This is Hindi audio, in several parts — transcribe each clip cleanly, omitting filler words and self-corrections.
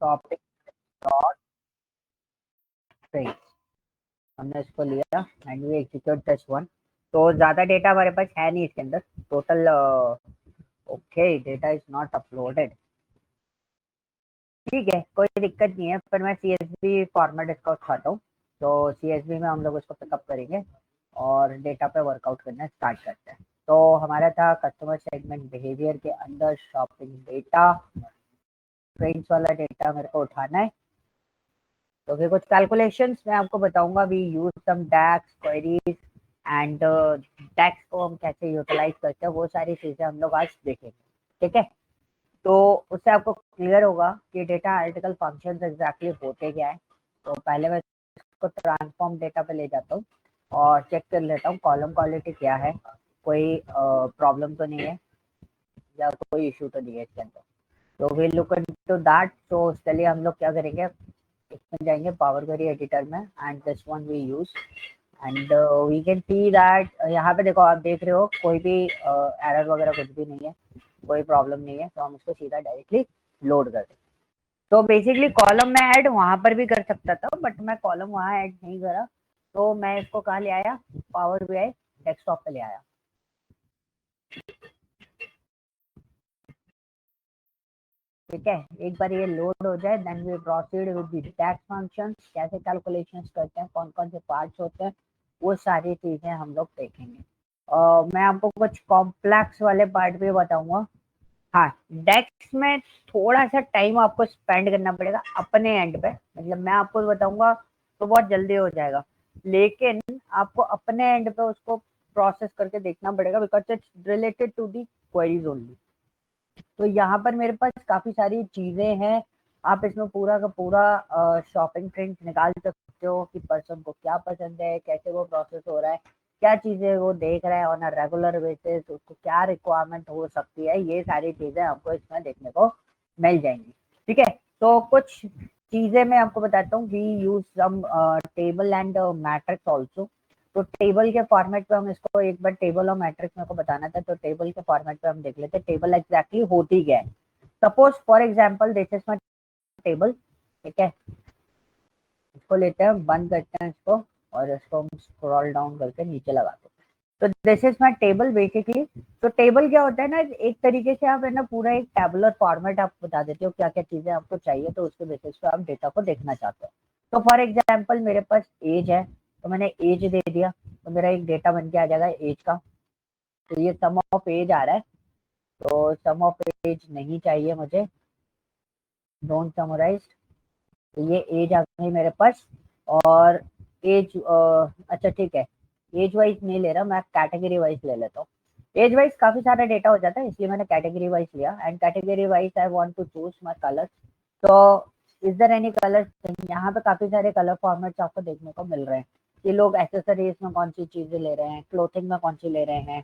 टॉपिक डॉट स्ट्रिंग्स, हमने इसको लिया and we execute test one. तो ज़्यादा डेटा हमारे पास है नहीं इसके अंदर, total okay data is not uploaded, ठीक है कोई दिक्कत नहीं है, पर मैं CSV फॉर्मेट इसका उठाता हूँ। तो CSV में हम लोग इसको पिकअप करेंगे और डेटा पे वर्कआउट करना स्टार्ट करते हैं। तो हमारा था कस्टमर सेगमेंट बिहेवियर के अंदर शॉपिंग डेटा, ट्रेंड्स वाला डेटा मेरे को उठाना है। तो फिर कुछ कैलकुलेशंस मैं आपको बताऊंगा। We use some DAX queries and DAX को हम कैसे यूटिलाइज करते हैं, वो सारी चीज़ें हम लोग आज देखेंगे, ठीक है। तो उससे आपको क्लियर होगा कि डेटा आर्टिकल फंक्शंस एग्जैक्टली होते क्या है। तो पहले मैं इसको ट्रांसफॉर्म डेटा पे ले जाता हूँ और चेक कर लेता हूँ कॉलम क्वालिटी क्या है, कोई प्रॉब्लम तो नहीं है या कोई इशू तो नहीं है इसके अंदर। तो वी लुक इनटू दैट। तो उसके लिए हम लोग क्या करेंगे, इसमें जाएंगे पावर क्वेरी एडिटर में and this one we use and we can see that यहाँ पे देखो, आप देख रहे हो कोई भी एरर वगैरह कुछ भी नहीं है, कोई प्रॉब्लम नहीं है। तो हम इसको सीधा डायरेक्टली लोड कर दें। तो बेसिकली कॉलम में ऐड वहां पर भी कर सकता था, बट मैं कॉलम वहां ऐड नहीं करा, तो मैं इसको कहाँ ले आया, पावर BI डेस्कटॉप पे ले आया। ठीक है, एक बार ये लोड हो जाए then we proceed with the tax functions, कैसे कैलकुलेशंस करते हैं, कौन कौन से पार्ट्स होते हैं, वो सारी चीजें हम लोग देखेंगे। मैं आपको कुछ कॉम्प्लेक्स वाले पार्ट भी बताऊंगा। हाँ, डेस्क में थोड़ा सा टाइम आपको स्पेंड करना पड़ेगा अपने एंड पे, मतलब मैं आपको बताऊंगा तो बहुत जल्दी हो जाएगा, लेकिन आपको अपने एंड पे उसको प्रोसेस करके देखना पड़ेगा because it's related to the queries only. तो यहाँ पर मेरे पास काफी सारी चीजें हैं, आप इसमें पूरा का पूरा शॉपिंग ट्रेंड निकाल सकते हो कि पर्सन को क्या पसंद है, कैसे वो प्रोसेस हो रहा है, क्या चीजें वो देख रहा है ऑन अ रेगुलर बेसिस, उसको क्या रिक्वायरमेंट हो सकती है, ये सारी चीजें आपको इसमें देखने को मिल जाएंगी। ठीक है, तो कुछ चीजें मैं आपको बताता हूँ। We use some table and matrix also. तो टेबल के फॉर्मेट पे हम इसको एक बार टेबल और मैट्रिक्स मेरे को बताना था, तो टेबल के फॉर्मेट पे हम देख लेते हैं टेबल एग्जैक्टली होती क्या है। Suppose for example this is my table, ठीक है, इसको लेते हैं, बंद करते हैं इसको और इसको हम स्क्रॉल डाउन करके नीचे लगाते हैं। तो this is my table basically. तो टेबल क्या होता है ना, एक तरीके से आप है ना पूरा एक टेबुलर फॉर्मेट आप बता देते हो क्या क्या चीजें आपको चाहिए, तो उसके बेसिस पे आप डेटा को देखना चाहते हो। तो फॉर एग्जाम्पल मेरे पास एज है, तो मैंने एज दे दिया, तो मेरा एक डेटा बन के आ जाएगा एज का। तो ये सम ऑफ एज आ रहा है, तो सम ऑफ एज नहीं चाहिए मुझे, डोंट समराइज। तो ये एज आ गई मेरे पास। और एज अच्छा ठीक है, एज वाइज नहीं ले रहा मैं, कैटेगरी वाइज ले लेता हूँ। एज वाइज काफी सारा डेटा हो जाता है, इसलिए मैंने कैटेगरी वाइज लिया and category wise I want to choose my colour. तो इज देयर एनी कलर, यहाँ पे काफी सारे कलर फॉर्मेट्स आपको देखने को मिल रहे हैं कि लोग एक्सेसरीज में कौन सी चीजें ले रहे हैं, क्लोथिंग में कौन सी ले रहे हैं,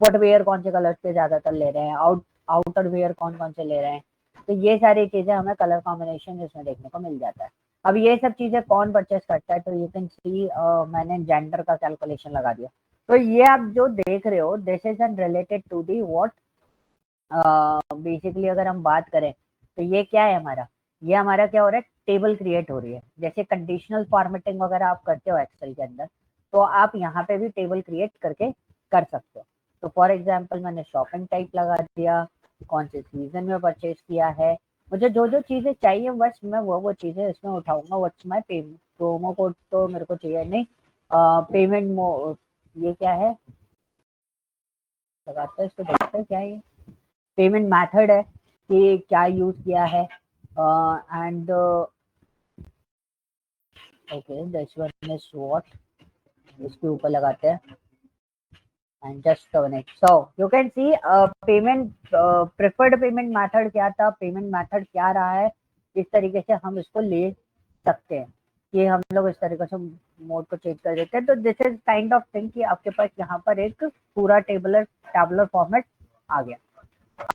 फुटवेयर कौन से कलर पे ज्यादातर ले रहे हैं, आउटर वेयर कौन कौन से ले रहे हैं। तो ये सारी चीजें हमें कलर कॉम्बिनेशन इसमें देखने को मिल जाता है। अब ये सब चीजें कौन परचेस करता है, तो यू कैन सी मैंने जेंडर का कैलकुलेशन लगा दिया। तो ये आप जो देख रहे हो this is an related to the what, basically अगर हम बात करें तो ये क्या है हमारा, ये हमारा क्या हो रहा है, टेबल क्रिएट हो रही है। जैसे कंडीशनल फॉर्मेटिंग वगैरह आप करते हो एक्सेल के अंदर, तो आप यहाँ पे भी टेबल क्रिएट करके कर सकते हो। तो फॉर एग्जाम्पल मैंने शॉपिंग टाइप लगा दिया, कौन से सीजन में परचेज किया है, मुझे जो जो चीजें चाहिए बस मैं वो चीजें इसमें उठाऊंगा। What's my payment, promo code तो मेरे को चाहिए नहीं, पेमेंट ये क्या है, लगाते हैं इसको, देखते हैं क्या है ये, पेमेंट मेथड है कि क्या यूज किया है and okay this one is what, इसके ऊपर लगाते हैं and just connect. So you can C payment preferred payment method क्या था, पेमेंट मेथड क्या रहा है, इस तरीके से हम इसको ले सकते हैं कि हम लोग इस तरीके से मोड को चेंज कर देते हैं। तो this is kind of thing कि आपके पास यहाँ पर एक पूरा टेबुलर फॉर्मेट आ गया।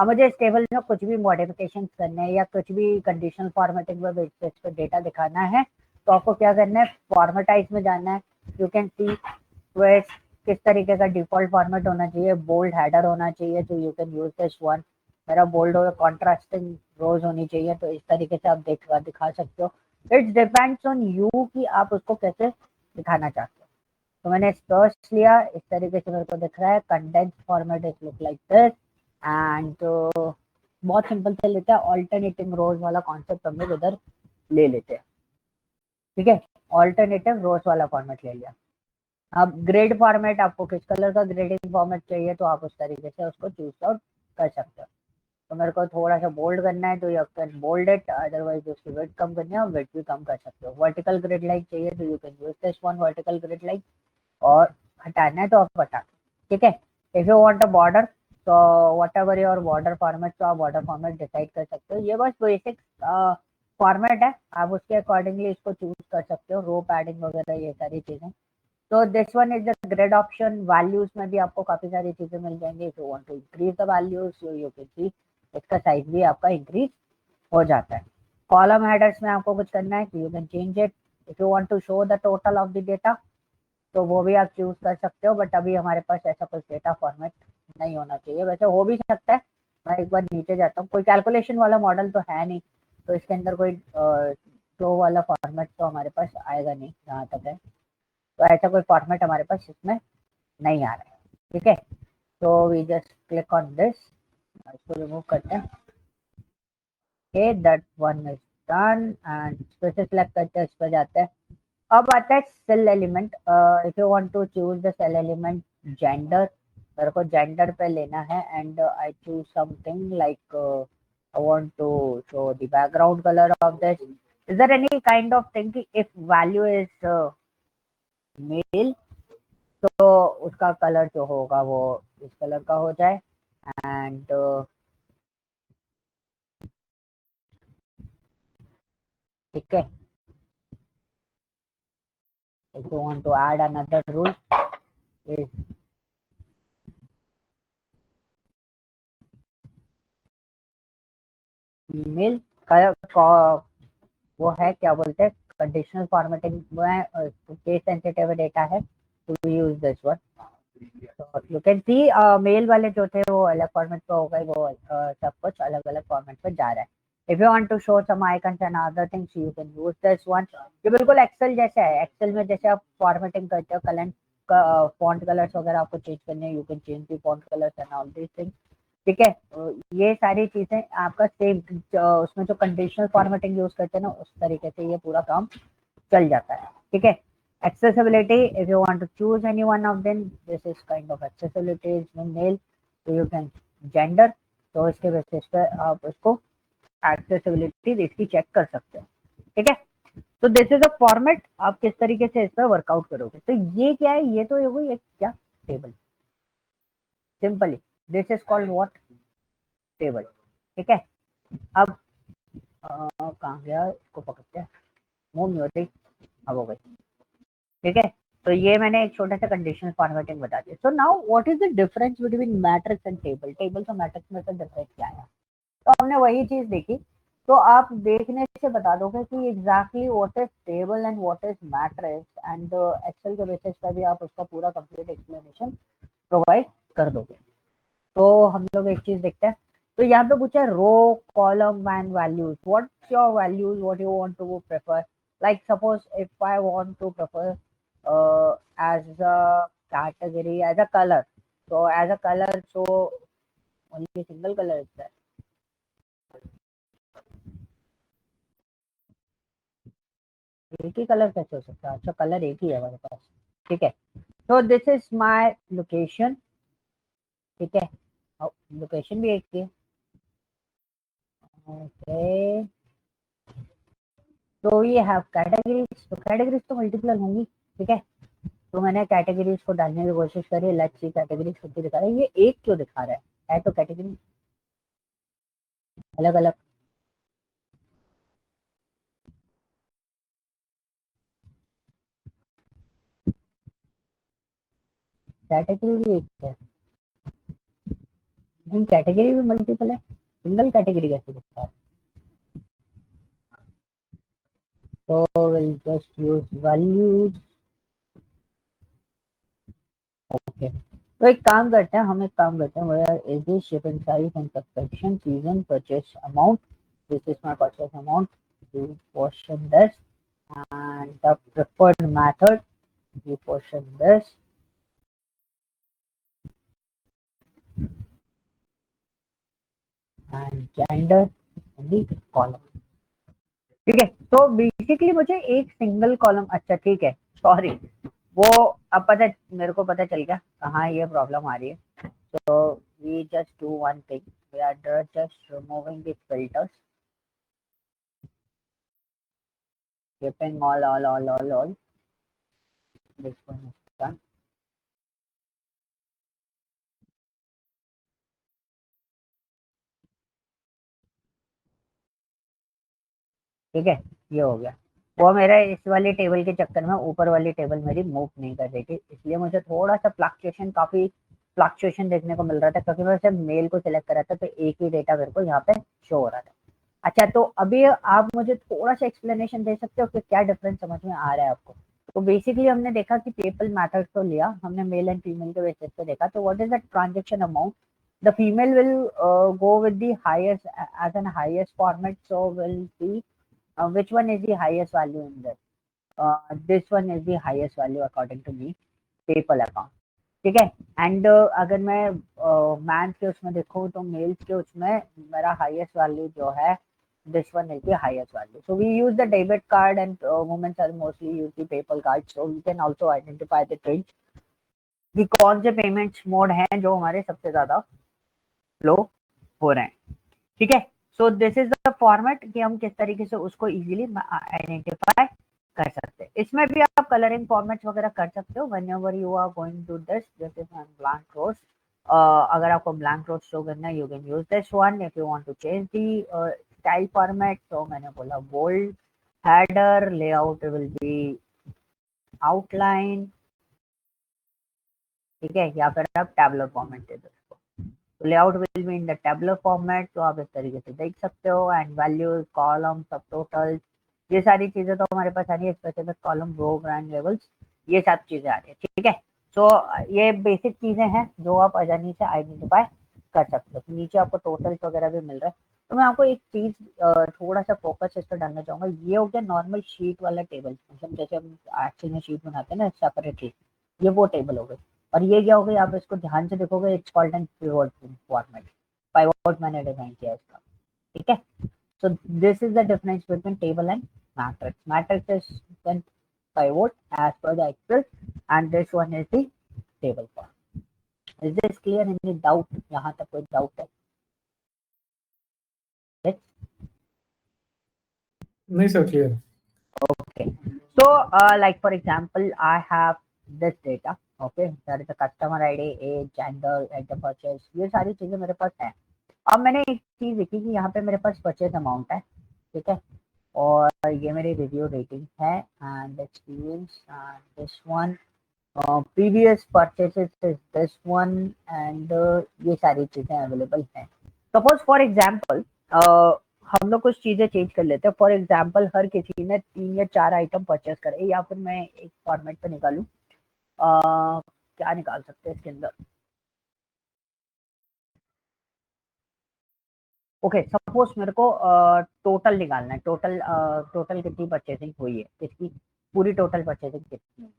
अब मुझे इस टेबल में कुछ भी मॉडिफिकेशन करने हैं या कुछ भी कंडीशनल फॉर्मेटिंग में बेसिस पे डेटा दिखाना है, तो आपको क्या करना है, फॉर्मेटाइज में जाना है। यू कैन सी किस तरीके का डिफॉल्ट फॉर्मेट होना चाहिए, बोल्ड हेडर होना चाहिए, तो you can use this one. मेरा बोल्ड और कॉन्ट्रास्टिंग रोज होनी चाहिए, तो इस तरीके से आप दिखा सकते हो। इट्स डिपेंड्स ऑन यू कि आप उसको कैसे दिखाना चाहते हो। तो मैंने स्पर्श लिया, इस तरीके से मेरे को दिख रहा है, condense format is look like this. And बहुत सिंपल से लेते हैं, ऑल्टरनेटिंग रोज वाला कॉन्सेप्ट हम लोग उधर ले लेते हैं। ठीक है, ऑल्टरनेटिव रोज वाला फॉर्मेट ले लिया। अब ग्रेड फॉर्मेट, आपको किस कलर का ग्रेडिंग फॉर्मेट चाहिए तो आप उस तरीके से उसको चूज आउट कर सकते हो। तो मेरे को थोड़ा सा बोल्ड करना है तो you can bold it, otherwise उसकी वेट कम करनी है और वेट भी कम कर सकते हो। वर्टिकल ग्रिड लाइक चाहिए तो you can use this one vertical grid like, और हटाना है तो आप हटा। ठीक है, if you want a border, तो whatever your border format, तो आप बॉर्डर फॉर्मेट डिसाइड कर सकते हो। ये बस बेसिक फॉर्मेट है, आप उसके अकॉर्डिंगली इसको चूज कर सकते हो, रो पैडिंग वगैरह ये सारी चीजें। तो this one is the grid option. Values में भी आपको काफी सारी चीजें मिल जाएंगी। If you want to increase the values you can see इसका साइज भी आपका इंक्रीज हो जाता है। कॉलम हेडर्स में आपको कुछ करना है, you can change it. If you want to show the total of the data, तो वो भी आप चूज कर सकते हो, बट अभी हमारे पास ऐसा कुछ डेटा फॉर्मेट नहीं होना चाहिए। वैसे हो भी सकता है, मैं एक बार नीचे जाता हूँ, कोई कैलकुलेशन वाला मॉडल तो है नहीं, तो इसके अंदर कोई फ्लो वाला फॉर्मेट तो हमारे पास आएगा नहीं जहाँ तक है। तो ऐसा कोई फॉर्मेट हमारे पास इसमें नहीं आ रहा है। ठीक है, तो we just click on this, इसको रिमूव करते हैं। Okay, that one is done and फिर से सिलेक्ट करते हैं, इस पर जाते हैं। अब आता है cell element. If you want to choose the cell element gender, मेरे को जेंडर पे लेना है and I choose something like I want to show the background colour of this. Is there any kind of thing कि इफ वैल्यू इज मेल तो उसका कलर जो होगा वो इस कलर का हो जाए। एंड ठीक है, if you want to add another rule is email का वो है क्या बोलते हैं, कंडीशनल फॉर्मेटिंग में केस सेंसिटिव डेटा है, तो यूज दिस वन। तो यू कैन सी मेल वाले जो थे वो अलग फॉर्मेट पे हो गए, वो सब कुछ अलग अलग फॉर्मेट पे जा रहा है। If you want to show some icons and other things you can use this one. ये बिल्कुल एक्सेल जैसा है। एक्सेल में जैसे आप फॉर्मेटिंग करते हो, कलर फॉन्ट कलर्स वगैरह आपको चेंज करने, you can change the font colours and all this things. ठीक है, ये सारी चीजें आपका सेम उसमें जो कंडीशनल फॉर्मेटिंग यूज करते हैं ना, उस तरीके से ये पूरा काम चल जाता है। ठीक है, accessibility, if you want to choose any one of them, this is kind of accessibility is male, so you can gender, तो इसके बेसिस पे आप इसको एक्सेसिबिलिटी इसकी चेक कर सकते हो। ठीक है, तो दिस इज अ फॉर्मेट, आप किस तरीके से इस पर वर्कआउट करोगे। तो ये क्या है, ये तो होगी एक क्या table, simply this is called what, table. ठीक है, अब कहाँ गया, इसको पकड़ते हैं, मूव नहीं होती, अब हो गई। ठीक है, तो ये मैंने एक छोटा सा कंडीशनल फॉर्मेटिंग बता दिया। So now what is the difference between matrix and table, tables और मैट्रिक्स में से डिफरेंस क्या है। तो हमने वही चीज देखी, तो आप देखने से बता दोगे कि exactly what is table and what is matrix, and Excel के बेसिस पर भी आप उसका पूरा कंप्लीट एक्सप्लेनेशन प्रोवाइड कर दोगे। तो हम लोग एक चीज देखते हैं। तो यहाँ पे पूछा row column and values, what's your values, what you want to prefer. Like suppose if I want to prefer as a category as a color, so as a color, so only single color is there। एक ही कलर कैसे हो सकता है, अच्छा कलर एक ही है हमारे पास। ठीक है, तो दिस इज माय लोकेशन। ठीक है, लोकेशन भी एक ही है। ओके, तो ये हैव कैटेगरीज, तो कैटेगरीज तो मल्टीपल होंगी। ठीक है, तो मैंने कैटेगरीज को डालने की कोशिश करी, लेट्स सी कैटेगरीज कितनी दिखा रहा है, ये एक क्यों दिखा रहा है तो कैटेगरी अलग अलग, कैटेगरी भी एक है, लेकिन कैटेगरी भी मल्टीपल है, सिंगल कैटेगरी कैसे दिखता है। तो will just use values. Okay, तो एक काम करते हैं, हम एक काम करते हैं, where is the shipping size and subscription season purchase amount, this is my purchase amount, you portion this and the preferred method, you portion this and gender in the column. ठीक है, तो बेसिकली मुझे एक सिंगल कॉलम, अच्छा ठीक है, सॉरी, वो अब पता, मेरे को पता चल गया कहाँ ये प्रॉब्लम आ रही है. तो we just do one thing, we are just removing the filters, skipping all, this one is done. ठीक है, ये हो गया. वो मेरा इस वाले टेबल के चक्कर में ऊपर वाली टेबल मेरी मूव नहीं कर रही थी, इसलिए मुझे थोड़ा सा फ्लक्चुएशन, काफी फ्लक्चुएशन देखने को मिल रहा था, क्योंकि मैं सिर्फ मेल को सिलेक्ट करा था तो एक ही डेटा मेरे को यहाँ पे शो हो रहा था. अच्छा, तो अभी आप मुझे थोड़ा सा एक्सप्लेनेशन दे सकते हो कि क्या डिफरेंस समझ में आ रहा है आपको. तो बेसिकली हमने देखा कि पेपल मैथड तो लिया हमने, मेल एंड फीमेल के बेसिस पे देखा. तो what is the transaction amount, the female will go with the highest as an highest format, so will see which one is the highest value in this. This one is the highest value according to me, PayPal account. ठीक है. एंड अगर मैं मैन के उसमें देखूँ तो मेल्स के उसमें मेरा हाईएस्ट वैल्यू जो है, this one is the highest value. So we use the debit card and women are mostly use the PayPal card. So we can also identify the trends कि कौन से पेमेंट्स मोड हैं जो हमारे सबसे ज्यादा फ्लो हो रहे हैं. ठीक है. So this is the format कि हम किस तरीके से उसको इजीली आइडेंटिफाई कर सकते हैं. इसमें भी आप कलरिंग फॉर्मेट्स वगैरह कर सकते हो whenever you are going to this. जैसे ब्लैंक रोज, अगर आपको ब्लैंक रोज शो करना है, you can use this one. If you want to change the style format, तो मैंने बोला bold, header layout will be outline. ठीक है, या फिर आप टैबलर फॉर्मेट दे दो. तो layout will be in the tabular format, तो आप इस तरीके से देख सकते हो. एंड वैल्यूज, कॉलम, सब टोटल, ये सारी चीजें तो हमारे पास आ रही है. स्पेसिफिक कॉलम, रो, ग्रांड लेवल्स, ये सब चीजें आ रही है. ठीक है. सो ये बेसिक चीजें हैं जो आप आसानी से आइडेंटिफाई कर सकते हो. तो नीचे आपको टोटल्स वगैरह भी मिल रहा है. तो मैं आपको एक चीज थोड़ा सा फोकस इस पर डालना चाहूंगा. ये हो गया नॉर्मल शीट वाला टेबल, मतलब जैसे हम एक्सेल में शीट बनाते हैं ना सेपरेटली, ये वो टेबल हो गई. और ये क्या हो गई, आप इसको ध्यान से देखोगे, it's called an pivot format. Pivot मैंने डिजाइन किया है इसका. ठीक है. So this is the difference between table and matrix. Matrix is then pivot as per the excel and this one is the table form. Is this clear? Any doubt? यहाँ तक कोई डाउट है? Yes? नहीं sir, clear. Okay. So, like for example, I have this data. Okay, there is a customer ID, age, gender, at the purchase. ये सारी चीजें मेरे पास है. अब मैंने एक चीज देखी कि यहाँ पे मेरे पास परचेज अमाउंट है. ठीक है. और ये मेरी रिव्यू रेटिंग है and experience and this one, previous purchases is this one एंड ये सारी चीजें अवेलेबल हैं. सपोज फॉर एग्जांपल हम लोग कुछ चीजें चेंज कर लेते हैं. फॉर एग्जांपल हर किसी ने 3 या 4 आइटम परचेस करे, या फिर मैं एक फॉर्मेट पे निकालूं, क्या निकाल सकते हैं इसके अंदर. ओके, सपोज मेरे को टोटल निकालना है. टोटल कितनी परचेसिंग हुई है, किसकी पूरी टोटल परचेसिंग कितनी है.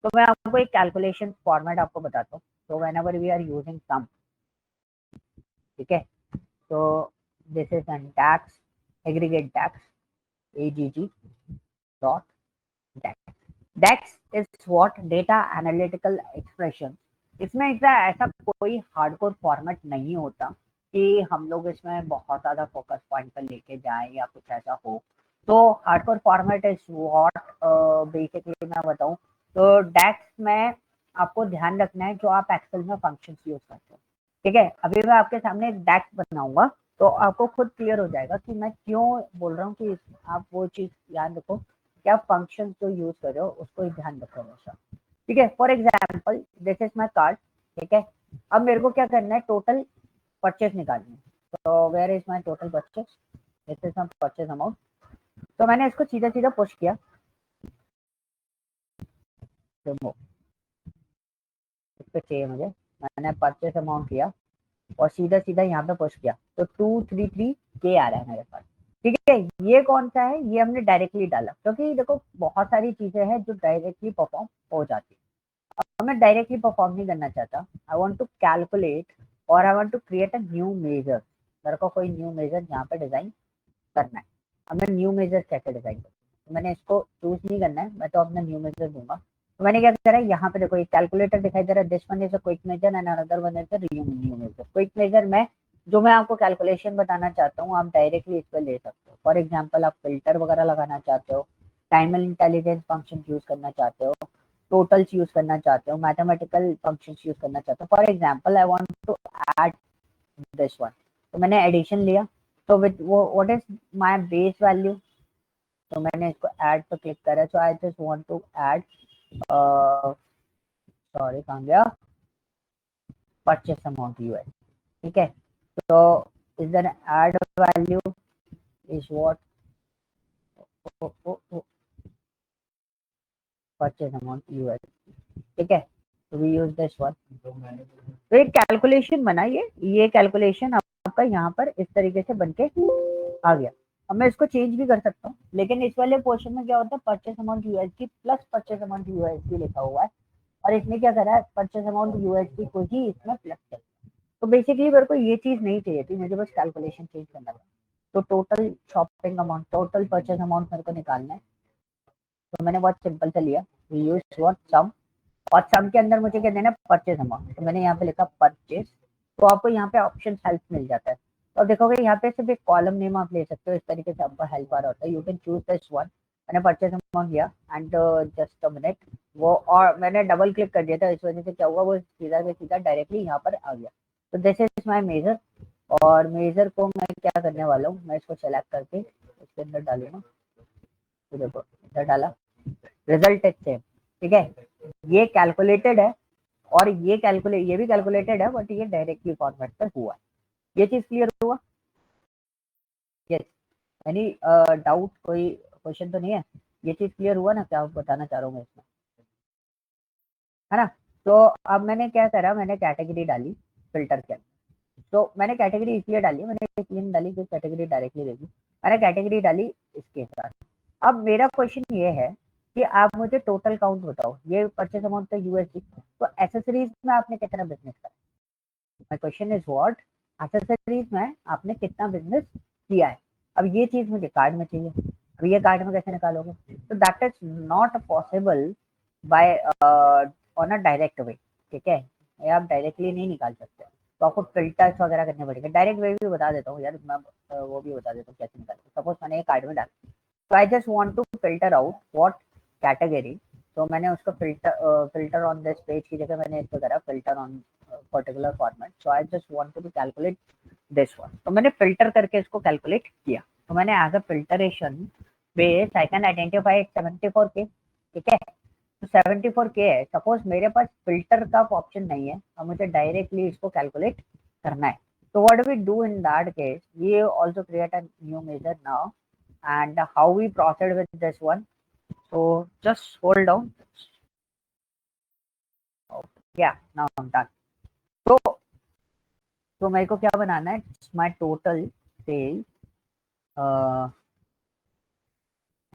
तो मैं आपको एक कैलकुलेशन फॉर्मेट आपको बताता हूँ. तो whenever we are using some, ठीक है, तो this is an tax, aggregate tax, AGG dot DAX. DAX is what? Data Analytical Expression. इसमें ऐसा कोई हार्डकोर फॉर्मेट नहीं होता कि हम लोग इसमें बहुत ज़्यादा फोकस पॉइंट पर लेके जाएं या कुछ ऐसा हो. तो hardcore format is what, basically मैं बताऊं तो डैक्स में आपको ध्यान रखना है जो आप एक्सेल में फंक्शंस यूज करते हो. ठीक है. अभी मैं आपके सामने एक डैक्स बनाऊंगा तो आपको खुद क्लियर हो जाएगा कि मैं क्यों बोल रहा हूँ कि आप वो चीज़ याद रखो कि आप फंक्शन जो यूज कर रहे हो उसको ही ध्यान रखो हमेशा. ठीक है. For example this is my card. ठीक है. अब मेरे को क्या करना है, टोटल परचेज निकालनी है. तो where is my total purchase, this is my purchase amount. तो मैंने इसको सीधा सीधा पुश किया, इस पे चाहिए मुझे, मैंने परचेस अमाउंट किया और सीधा सीधा यहाँ पे पुश किया तो 233K आ रहा है मेरे पास। ठीक है, ये कौन सा है, ये हमने डायरेक्टली डाला, क्योंकि देखो बहुत सारी चीजें हैं जो डायरेक्टली परफॉर्म हो जाती है। अब मैं डायरेक्टली परफॉर्म नहीं करना चाहता, आई वांट टू कैलकुलेट और I want to create a new measure. मेरे को कोई न्यू मेजर यहाँ पे डिजाइन करना है। अब मैं न्यू मेजर कैसे डिजाइन करूँ, तो मैंने इसको चूज नहीं करना है, मैं तो अपना न्यू मेजर दूंगा। तो मैंने क्या करा, यहाँ पे देखो एक कैलकुलेटर दिखाई दे रहा है, this one is a quick measure and another one is a new measure. Quick measure में जो मैं आपको कैलकुलेशन बताना चाहता हूँ आप डायरेक्टली इस पर ले सकते हो। फॉर एग्जाम्पल आप फिल्टर वगैरह लगाना चाहते हो, time and intelligence function use करना चाहते हो, टोटल्स यूज करना चाहते हो, मैथमेटिकल फंक्शंस यूज करना चाहते हो। For example I want to add this one, तो मैंने एडिशन लिया, तो विद वो what is my base value, तो मैंने इसको ऐड पर क्लिक करा। So I just want to add, sorry कहाँ गया, परचेस अमाउंट यूएस। ठीक है, तो is then add value is what purchase amount US. ठीक है, तो वी यूज दिस वन। तो एक कैलकुलेशन बना, ये कैलकुलेशन आपका यहाँ पर इस तरीके से बन के आ गया। अब मैं इसको चेंज भी कर सकता हूँ, लेकिन इस वाले पोर्शन में क्या होता है, purchase amount USD plus purchase amount USD लिखा हुआ है, और इसने क्या करा है, परचेस अमाउंट यूएसडी को ही इसमें प्लस कर। तो बेसिकली मेरे को ये चीज नहीं चाहिए थी, मुझे बस कैलकुलेशन चेंज करना था। तो total shopping amount, total purchase amount मेरे को निकालना है, तो मैंने बहुत सिंपल से लिया, वी यूज व्हाट सम, और सम के अंदर मुझे क्या देना है, परचेज अमाउंट, तो मैंने यहाँ पे लिखा परचेज। तो आपको यहाँ पे ऑप्शन हेल्प मिल जाता है, तो आप देखोगे यहाँ पे सिर्फ एक कॉलम नेम आप ले सकते हो, इस तरीके से आपको हेल्प आ रहा होता है। You can choose this one. मैंने परचेज अमाउंट लिया एंड जस्ट अ मिनट, वो और मैंने डबल क्लिक कर दिया था, इस वजह से क्या हुआ, वो सीधा से सीधा डायरेक्टली यहाँ पर आ गया। तो दिस इज माई मेजर, और मेजर को मैं क्या करने वाला हूँ, मैं इसको सेलेक्ट करके इसके अंदर डालूंगा। तो देखो इधर डाला, रिजल्ट इज सेम। ठीक है, ये कैलकुलेटेड है और ये भी कैलकुलेटेड है, बट ये डायरेक्टली फॉर्मेट पर हुआ है। ये चीज क्लियर हुआ? यस, एनी डाउट, कोई क्वेश्चन तो नहीं है? ये चीज क्लियर हुआ ना, क्या बताना चाह रहा हूँ मैं इसमें, है ना? तो अब मैंने क्या करा, मैंने कैटेगरी डाली फिल्टर के अंदर। तो मैंने कैटेगरी इसलिए डाली, मैंने इसलिए नहीं डाली कि कैटेगरी डायरेक्टली देगी, मैंने कैटेगरी डाली इसके साथ। अब मेरा क्वेश्चन ये है कि आप मुझे टोटल काउंट बताओ, ये परचेस अमाउंट था यूएसडी, तो एसेसरीज में आपने कितना बिजनेस करा? My question is what, accessories में आपने कितना बिजनेस किया है? अब ये चीज मुझे कार्ड में चाहिए, अब ये कार्ड में कैसे निकालोगे? तो that is not possible by on a direct way. ठीक है, ये आप डायरेक्टली नहीं निकाल सकते, तो आपको फिल्टर्स वगैरह करने पड़ेंगे। डायरेक्ट वे भी बता देता हूँ यार मैं, वो भी बता देता हूँ कैसे निकालते। सपोज मैंने ये कार्ड में डाला, तो I just want to filter out what category, तो मैंने उसको फिल्टर ऑन दिस पेज की जगह मैंने इसको करा filter on particular format. So I just want to calculate this one, तो मैंने फिल्टर करके इसको कैलकुलेट किया। तो मैंने as a filtration base I can identify 74K। ठीक है, तो 74K है। सपोज मेरे पास फिल्टर का ऑप्शन नहीं है और मुझे डायरेक्टली इसको कैलकुलेट करना है, तो what we do in that case, we also create a new measure now, and how we proceed with this one. So just hold on. Okay. Yeah, now I'm done. तो मेरे को क्या बनाना है, my total sales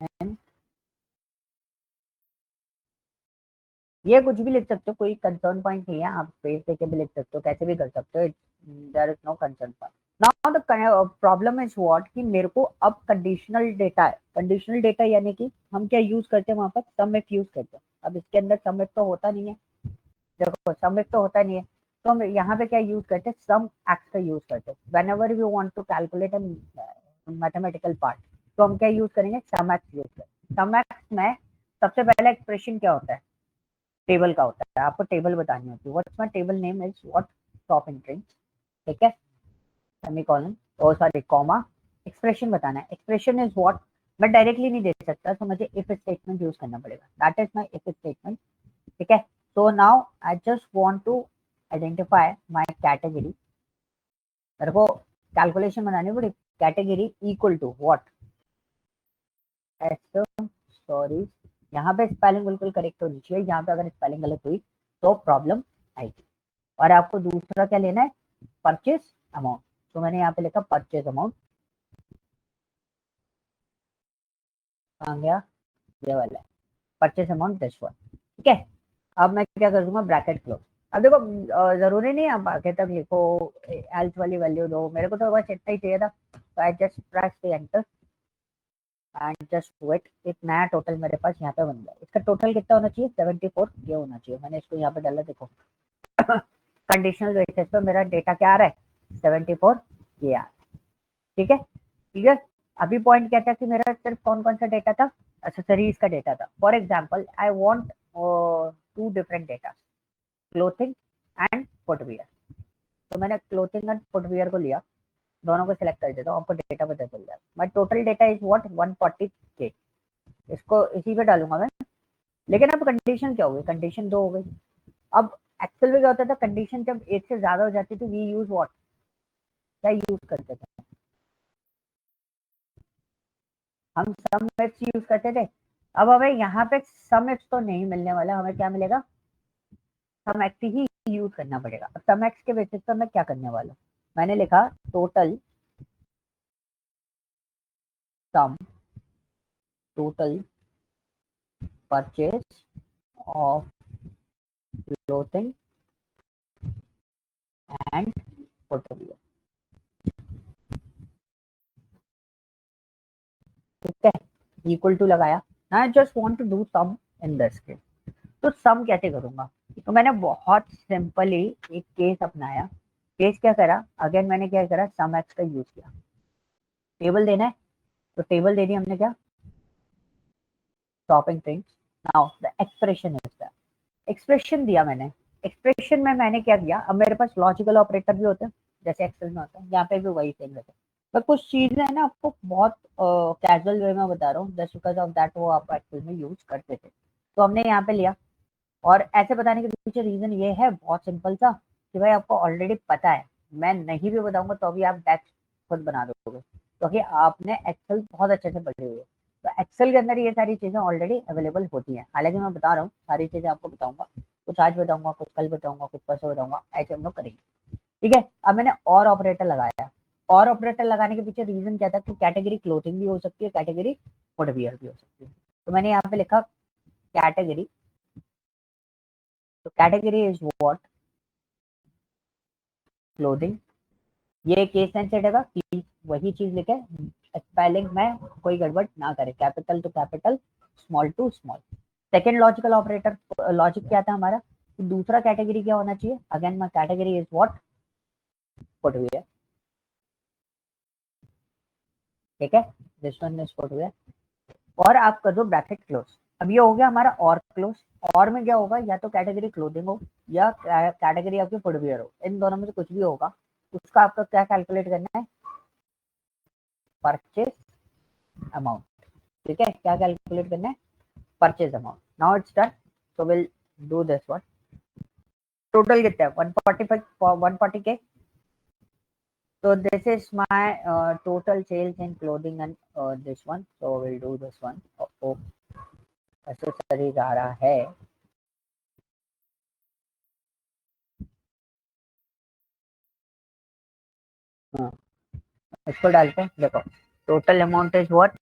and ये कुछ भी लिख सकते हो, कोई कंसर्न पॉइंट नहीं है, आप स्पेस देके भी लिख सकते हो, कैसे भी कर सकते हो, there is no concern point. Now the problem is what, कि मेरे को अब कंडीशनल डेटा है। कंडीशनल डेटा यानी कि हम क्या यूज करते हैं वहां पर, सम इफ यूज करते हैं। अब इसके अंदर सम इफ तो होता नहीं है, देखो सम तो होता नहीं है, तो हम यहाँ पे क्या यूज करते हैं, सम एक्स का यूज करते हैं। Whenever we want to calculate mathematical part, तो हम क्या यूज करेंगे, सम एक्स यूज करेंगे। सम एक्स में सबसे पहला एक्सप्रेशन क्या होता है, टेबल का होता है, आपको टेबल बतानी होती है। What's my table name is what, top entry. ठीक है, सेमीकोलन और सॉरी कॉमा, एक्सप्रेशन बताना है। एक्सप्रेशन इज व्हाट, मैं डायरेक्टली नहीं दे सकता, तो मुझे इफ स्टेटमेंट यूज करना पड़ेगा, that is my if statement. ठीक है, so now I just want to identify my category। मेरे को कैलकुलेशन बनानी पड़ी, category equal to what, S, sorry यहाँ पे स्पेलिंग बिल्कुल करेक्ट होनी चाहिए, यहाँ पे अगर स्पेलिंग गलत हुई तो प्रॉब्लम आएगी। और आपको दूसरा क्या लेना है, परचेज अमाउंट। तो मैंने यहाँ पे लिखा परचेज अमाउंट, कहाँ गया, ये वाला है परचेज अमाउंट दिस वन। ठीक है, अब मैं क्या कर दूंगा, ब्रैकेट क्लोज। अब देखो जरूरी नहीं आप आगे तक लिखो, एल्स वाली वैल्यू दो, मेरे को तो बस इतना ही चाहिए था। तो I just press the enter and just wait. एक नया टोटल मेरे पास यहाँ पे बन गया। इसका टोटल कितना होना चाहिए, 74 ये होना चाहिए। मैंने इसको यहाँ पे डाला, देखो कंडीशनल बेसिस पे मेरा डेटा क्या आ रहा है, 74 ये आ रहा है। ठीक है क्लियर। अभी पॉइंट क्या था कि मेरा सिर्फ कौन कौन सा डेटा था, एक्सेसरीज का डेटा था। For example I want 2 different data, clothing and footwear. तो मैंने क्लोथिंग एंड फुटवियर को लिया, दोनों को सिलेक्ट कर देता हूँ, आपको डेटा पता चल जाएगा। माई total data is what 140K, इसको इसी पे डालूंगा मैं। लेकिन अब कंडीशन क्या हो गई, कंडीशन 2 हो गई। अब एक्चुअल में क्या होता था, कंडीशन जब एक से ज्यादा हो जाती थी, वी यूज व्हाट, क्या यूज करते थे हम, सम एक्स यूज करते थे। अब हमें यहाँ पे सम एक्स तो नहीं मिलने वाला, हमें क्या मिलेगा, सम एक्स ही यूज करना पड़ेगा। अब सम एक्स के बेसिस पर मैं क्या करने वाला हूँ, मैंने लिखा total sum, total purchase of clothing and footwear. ठीक है, इक्वल टू लगाया। I just want to do sum in this case. तो सम कैसे करूंगा, तो मैंने बहुत सिंपली एक केस अपनाया। केस क्या करा, अगेन मैंने क्या करा, सम एक्स का यूज किया। टेबल देना है तो टेबल दे दी हमने, क्या, shopping things. Now the expression is that, expression दिया मैंने। एक्सप्रेशन में मैंने क्या किया, अब मेरे पास लॉजिकल ऑपरेटर भी होते हैं जैसे एक्सेल में होता है, यहाँ पे भी वही सेम रहता है। पर कुछ चीजें है ना, आपको बहुत कैजुअल वे में बता रहा हूँ, जस्ट बिकॉज ऑफ दैट वो आप एक्सेल में यूज करते थे। तो हमने यहाँ पे लिया, और ऐसे बताने के पीछे रीजन ये है बहुत सिंपल सा, कि भाई आपको ऑलरेडी पता है, मैं नहीं भी बताऊंगा तो अभी आप डैक्स खुद बना दोगे, क्योंकि आपने एक्सेल बहुत अच्छे से पढ़ी हुई है। तो एक्सेल के अंदर ये सारी चीजें ऑलरेडी अवेलेबल होती हैं। हालांकि मैं बता रहा हूँ सारी चीजें आपको बताऊंगा, कुछ आज बताऊंगा, कुछ कल बताऊंगा, कुछ परसों बताऊंगा, ऐसे हम लोग करेंगे। ठीक है, अब मैंने और ऑपरेटर लगाया। और ऑपरेटर लगाने के पीछे रीजन क्या था कि कैटेगरी क्लोथिंग भी हो सकती है, कैटेगरी फुटवियर भी हो सकती है। तो मैंने यहाँ पे लिखा कैटेगरी, तो कैटेगरी इज व्हाट, क्लोथिंग। ये केस सेंसिटिव है, प्लीज वही चीज लिखे, स्पेलिंग में कोई गड़बड़ ना करे, capital to capital, small to small. Second logical operator, logic क्या था हमारा, दूसरा कैटेगरी क्या होना चाहिए, again my category is what, footwear. ठीक है, दिस वन इज फुटवियर। और आप कर दो ब्रैकेट क्लोज। अब ये हो गया हमारा और क्लोज। और में क्या होगा, या तो कैटेगरी क्लोथिंग हो या कैटेगरी आपकी फुटवियर हो, इन दोनों में से कुछ भी होगा। उसका आपका क्या कैलकुलेट करना है, परचेज अमाउंट। ठीक है, क्या कैलकुलेट करना है, purchase amount. Now it's done, so will do this one. Total कितना है, 145, 140K। so this is my total sales in clothing and this one, so we'll do this one. Oh, accessories आ रहा है, हाँ इसको डालते हैं। देखो total amount is what,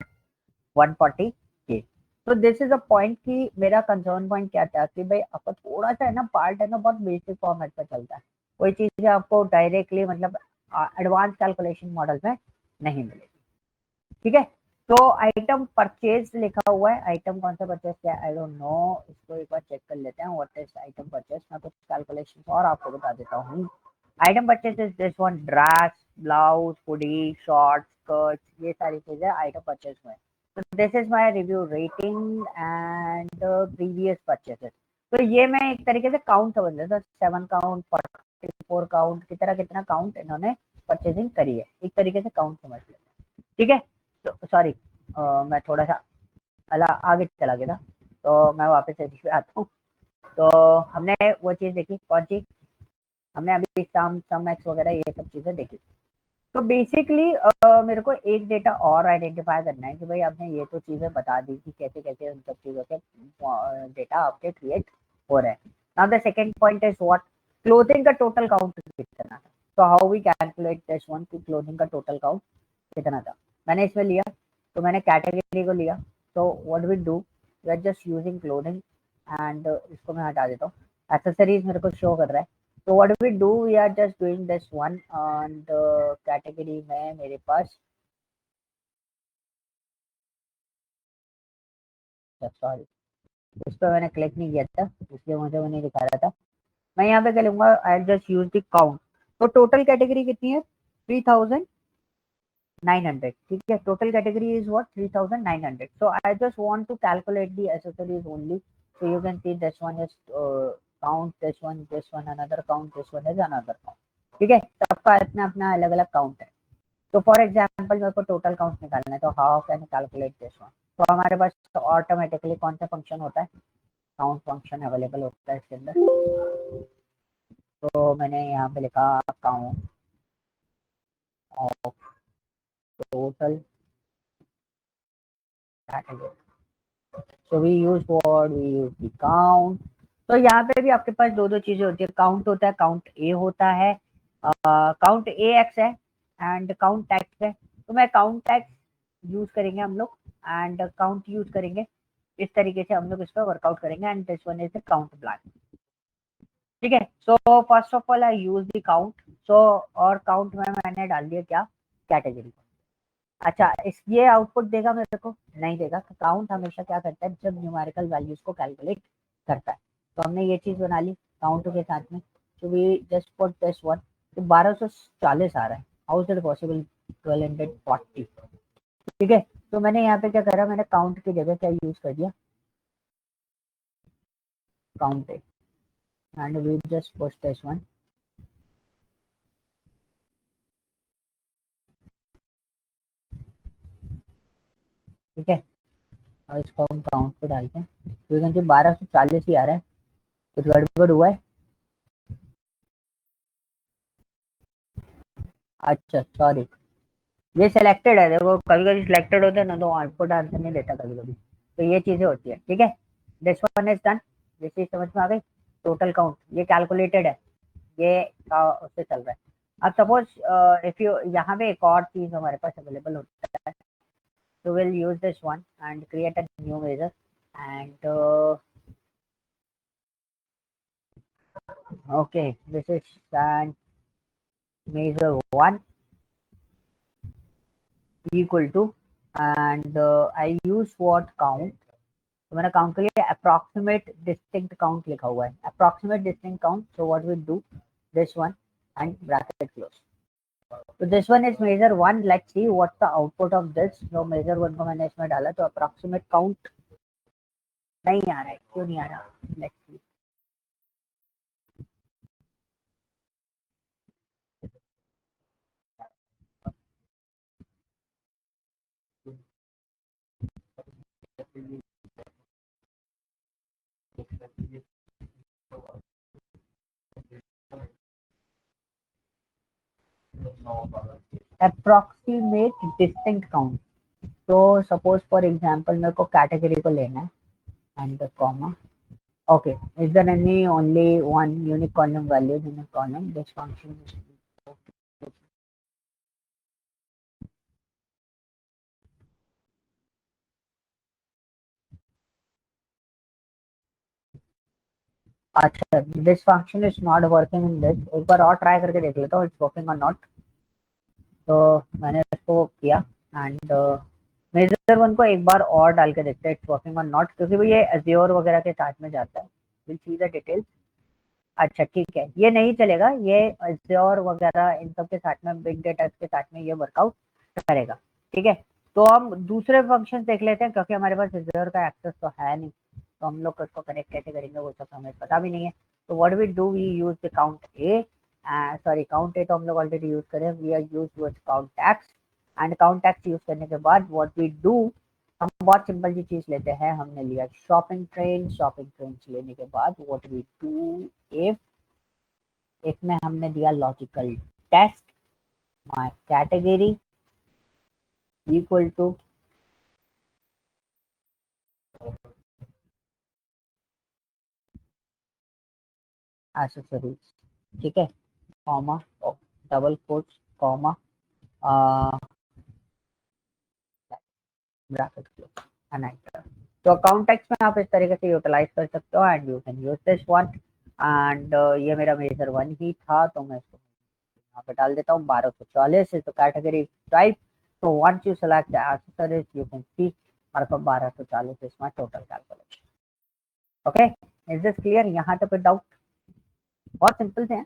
140K। तो दिस इज अ पॉइंट कि मेरा कंसर्न पॉइंट क्या था कि भाई आपका थोड़ा सा है ना पार्ट है ना, बहुत बेसिक फॉर्मेट पे चलता है, कोई चीजें आपको डायरेक्टली मतलब एडवांस कैलकुलेशन मॉडल में नहीं मिलेगी। ठीक है, तो आइटम परचेज लिखा हुआ है, आइटम कौन सा परचेज किया आई डोंट नो, इसको एक बार चेक कर लेते हैं। व्हाट इज आइटम परचेज, मैं कुछ कैलकुलेशन और आपको बता देता हूँ। Item purchase is this one, dress, blouse, hoodie, short, skirt, ये सारी चीजें आइटम परचेज में। तो this is my review rating and previous purchases. तो ये मैं एक तरीके से काउंट समझ लेता, 7 काउंट, 44 काउंट की तरह कितना काउंट इन्होंने परचेजिंग करी है, एक तरीके से काउंट समझ लेते हैं। ठीक है, तो सॉरी मैं थोड़ा सा आगे चला गया था, तो मैं वापस से आता हूँ। तो हमने वो चीज़ देखी, कौन सी, हमने अभी सम एक्स वगैरह ये सब चीज़ें देखी। तो बेसिकली मेरे को एक डेटा और आइडेंटिफाई करना है कि भाई आपने ये तो चीज़ें बता दी कि कैसे कैसे उन सब चीज़ों के डेटा आपके क्रिएट हो रहे हैं। Now the second point is what, clothing का टोटल काउंट कितना था, तो how we calculate this one कि क्लोथिंग का टोटल काउंट कितना था। मैंने इसमें लिया, तो मैंने कैटेगरी को लिया, तो what we do, we are just using clothing and इसको मैं हटा देता हूँ, एक्सेसरीज मेरे को शो कर रहा है। तो what we do, we are just doing this one and category में मेरे पास, सॉरी इस पर मैंने क्लिक नहीं किया था इसलिए मुझे वो नहीं दिखा रहा था। मैं यहाँ पे क्या लूंगा, I just use the count. तो टोटल कैटेगरी कितनी है, 3900, ठीक है। Total category is what, 3900। So I just want to calculate the accessories only, so you can see this one is count, this one another count, this one is another count, ठीक है। सबका अपना अपना अलग अलग काउंट है। तो फॉर एग्जाम्पल मेरे को टोटल काउंट निकालना है, तो how can calculate this one. तो हमारे पास ऑटोमेटिकली कौन सा फंक्शन होता है, काउंट फंक्शन अवेलेबल होता है इसके अंदर। तो मैंने यहाँ पे लिखा count of total category, so we use what, we use the count. तो यहाँ पे भी आपके पास दो दो चीजें होती है, काउंट होता है, काउंट ए होता है, काउंट ए एक्स है एंड काउंट एक्स है। तो मैं काउंट एक्स यूज करेंगे हम लोग एंड काउंट यूज करेंगे, इस तरीके से हम लोग इस पर वर्कआउट करेंगे and this one is count blank, ठीक है। So first of all I use the count. So और काउंट में मैंने डाल दिया क्या, कैटेगरी। अच्छा, इस ये आउटपुट देगा मेरे को, नहीं देगा। काउंट हमेशा क्या करता है, जब न्यूमेरिकल वैल्यूज को कैलकुलेट करता है। तो हमने ये चीज बना ली काउंट के साथ में, तो we just put this one. तो 1240 आ रहा है, हाउ इज इट पॉसिबल, 1240, ठीक है। तो मैंने यहाँ पे क्या करा, मैंने काउंट की जगह क्या यूज कर दिया, count and we just put this one, ठीक है। और इसको हम काउंट पे डालते हैं, तो 1240 ही आ रहा है, कुछ गड़बड़ हुआ है। अच्छा सॉरी, ये सिलेक्टेड है, देखो कभी कभी सिलेक्टेड होते हैं ना तो आउटपुट आंसर नहीं देता कभी कभी, तो ये चीजें होती है, ठीक है। दिस वन इज डन, ये चीज समझ में आ गई। टोटल काउंट ये कैलकुलेटेड है, ये उससे चल रहा है। अब सपोज इफ यू, यहाँ पे एक और चीज हमारे पास अवेलेबल होता है, तो will use this one and create a new measure and okay, this is measure one equal to and I use what count. तो मैंने काउंट के लिए अप्रॉक्सीमेट डिस्टिंक्ट काउंट लिखा हुआ है, approximate distinct count. So what we do, this one and bracket close. तो this one is measure one, let's see what's the output of this. जो मेजर वन को मैंने इसमें डाला, तो अप्रॉक्सीमेट काउंट नहीं आ रहा है, क्यों नहीं आ रहा, let's see. Approximate distinct count, तो सपोज फॉर एग्जांपल मेरे को कैटेगरी को लेना है and comma, okay, is there any only one unique column values in a column, this function is अच्छा, this function is not working in this, एक बार और ट्राई करके देख लेता हूँ इट्स वर्किंग और नॉट। तो मैंने इसको किया एंड मेजर वन को एक बार और डाल के देखते हैं इट्स वर्किंग और नॉट, क्योंकि वो ये अज्योर वगैरह के साथ में जाता है, विल सी द डिटेल्स। अच्छा ठीक है, ये नहीं चलेगा, ये अज्योर वगैरह इन सब के साथ में, बिग डेटा के साथ में ये वर्कआउट करेगा, ठीक है। तो हम दूसरे फंक्शन देख लेते हैं, क्योंकि हमारे पास अज्योर का एक्सेस तो है नहीं, तो हम लोग इसको कनेक्ट कैसे करेंगे वो सब हमें पता भी नहीं है। तो what we do, we use the count A, sorry count A तो हम लोग ऑलरेडी यूज करें, we are use with count X and count X use करने के बाद व्हाट वी डू, हम बहुत सिंपल सी चीज लेते हैं, हमने लिया शॉपिंग ट्रेन, शॉपिंग ट्रेन लेने के बाद व्हाट वी डू, इफ इसमें हमने दिया logical test, my category equal to accessories, ठीक है, comma, double quotes, comma, bracket close and enter. तो अकाउंट टेक्स्ट में आप इस तरीके से यूटिलाइज कर सकते हो and you can use this one. एंड ये मेरा मेजर वन ही था, तो मैं इसको यहाँ पे डाल देता हूँ 1240 is the category type. So once you select the accessories, you can see हमारे पास 1240 इसमें total calculation. Okay, is this clear? यहाँ तक डाउट? बहुत सिंपल से है,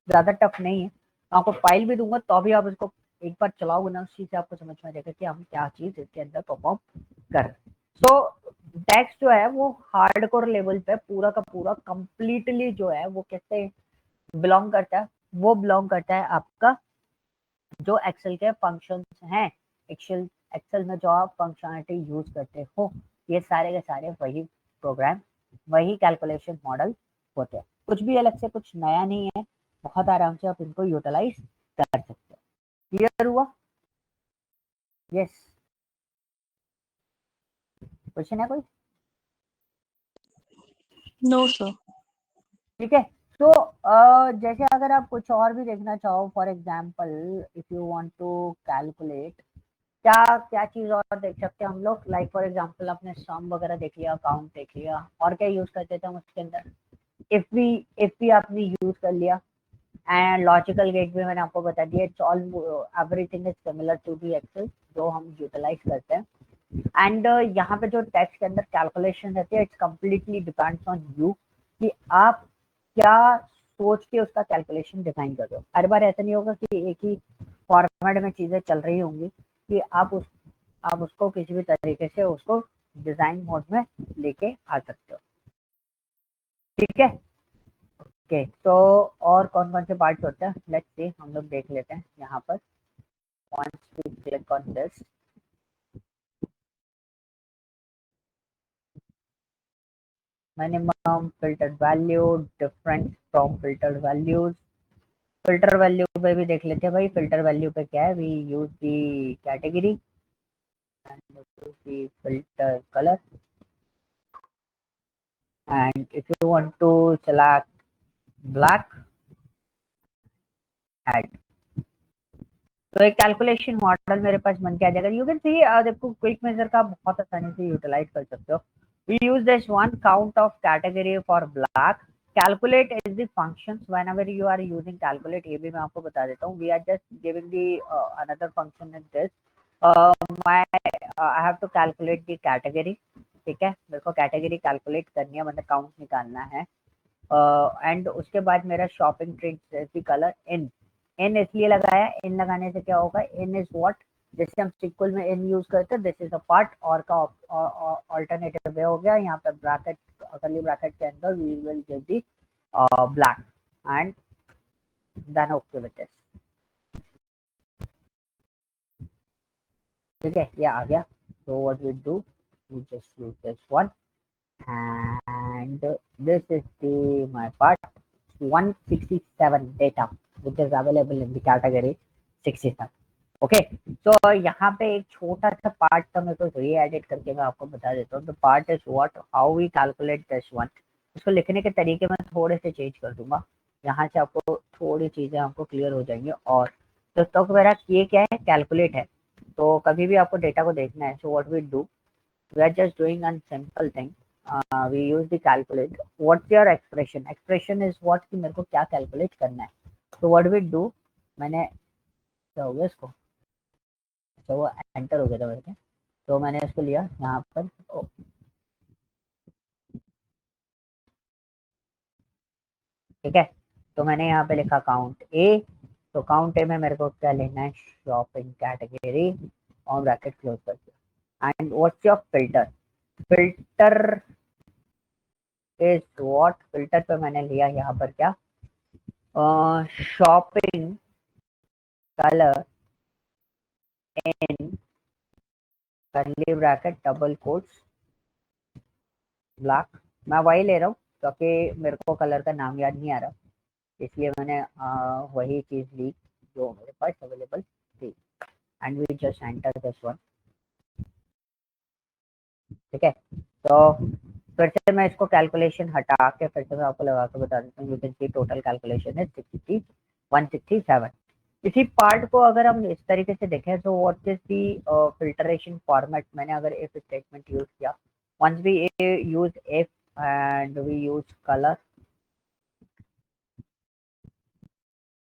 ज्यादा टफ नहीं है। आपको फाइल भी दूंगा तो भी आप इसको एक बार चलाओगे ना, उस चीज से आपको समझ में आएगा कि हम क्या चीज इसके अंदर परफॉर्म कर रहे हैं। सो टेक्स्ट जो है वो हार्डकोर लेवल पे पूरा का पूरा कंप्लीटली जो है वो कैसे बिलोंग करता है, वो बिलोंग करता है आपका जो एक्सेल के फंक्शंस हैं। एक्सेल एक्सेल में जो आप फंक्शनलिटी यूज करते हो, ये सारे के सारे वही प्रोग्राम, वही कैलकुलेशन मॉडल होते हैं। कुछ भी अलग से कुछ नया नहीं है, बहुत आराम से आप इनको यूटिलाइज कर सकते हो। क्लियर हुआ? यस, क्वेश्चन है कोई? No sir. ठीक है, तो जैसे अगर आप कुछ और भी देखना चाहो, for example if you want to calculate, क्या क्या चीज और देख सकते हैं हम लोग? लाइक फॉर एग्जाम्पल आपने सम वगैरह देख लिया, काउंट देख लिया, और क्या यूज करते थे हम उसके अंदर? इफ भी आपने यूज कर लिया, एंड लॉजिकल गेट भी मैंने आपको बता दिया। It's all everything is similar to the Excel जो हम यूटिलाइज करते हैं। एंड यहाँ पे जो टेक्स्ट के अंदर कैलकुलेशन रहती है, it's completely depends on you कि आप क्या सोच के उसका कैलकुलेशन डिजाइन कर रहे हो। हर बार ऐसा नहीं होगा कि एक ही फॉर्मेट में चीजें चल रही होंगी, कि आप उसको किसी भी तरीके से उसको डिजाइन मोड में लेके आ सकते हो। ठीक है, ओके। तो और कौन कौन से पार्ट्स होते हैं, लेट्स सी, हम लोग देख लेते हैं यहाँ पर। once we click on this, minimum filtered value, different from filtered values। Filter value पे भी देख लेते हैं भाई। फिल्टर वैल्यू पे क्या है, we use the category and use the filter colour, and if you want to select black, add. तो एक कैलकुलेशन मॉडल मेरे पास बन के आ जाएगा। यू कैन सी, देखो क्विक मेजर का बहुत आसानी से यूटिलाइज कर सकते हो। We use this one, count of category for black, calculate is the functions whenever you are using calculate. ये भी मैं आपको बता देता हूँ, we are just giving the another function in this. my I have to calculate the category। ठीक है, मेरे को कैटेगरी कैलकुलेट करनी है, मतलब काउंट निकालना है। एंड उसके बाद मेरा शॉपिंग ट्रिप कलर इन इसलिए लगाया, इन लगाने से क्या होगा, इन इज व्हाट, जैसे हम सिक्वल में इन यूज करते हैं, दिस इज अ पार्ट, और का ऑल्टरनेटिव वे हो गया। यहाँ पे ब्रैकेट, कर्ली ब्रैकेट के अंदर we will give the black and then okay with this. ठीक है, ये आ गया। so what we do, we just use this one, and this is the my part 167 data which is available in the category 67। Okay, तो यहाँ पे एक छोटा सा पार्ट था, मेरे को री एडिट करके मैं आपको बता देता हूँ। The part is what, how we calculate this one. इसको लिखने के तरीके में थोड़े से चेंज कर दूंगा, यहाँ से आपको थोड़ी चीजें आपको क्लियर हो जाएंगी। और तो मेरा ये क्या है, कैलकुलेट है। तो कभी भी आपको डेटा को देखना है, so what we do, we are just doing a simple thing, we use the calculate, what's your expression, expression is what कि मेरे को क्या कैलकुलेट करना है। तो what we do, मैंने क्या हो गया इसको, अच्छा वो एंटर हो गया था मेरे को, तो मैंने इसको लिया यहाँ पर। ठीक है, तो मैंने यहाँ पे लिखा काउंट ए। तो काउंट ए में मेरे को क्या लेना है, शॉपिंग कैटेगरी, और ब्रैकेट क्लोज कर दिया। And what's your filter, filter is what, filter पे मैंने लिया यहाँ पर क्या, शॉपिंग कलर इन curly bracket double quotes black. मैं वही ले रहा हूँ क्योंकि मेरे को कलर का नाम याद नहीं आ रहा, इसलिए मैंने वही चीज ली जो मेरे पास अवेलेबल थी। And we just enter this one. ठीक है, तो फिर से मैं इसको कैलकुलेशन हटा के फिर से मैं आपको लगा के बता देता हूँ। You can C total calculation है 167। इसी पार्ट को अगर हम इस तरीके से देखें तो what is the filtration format. मैंने अगर इफ स्टेटमेंट यूज किया, once we use if and we use colour,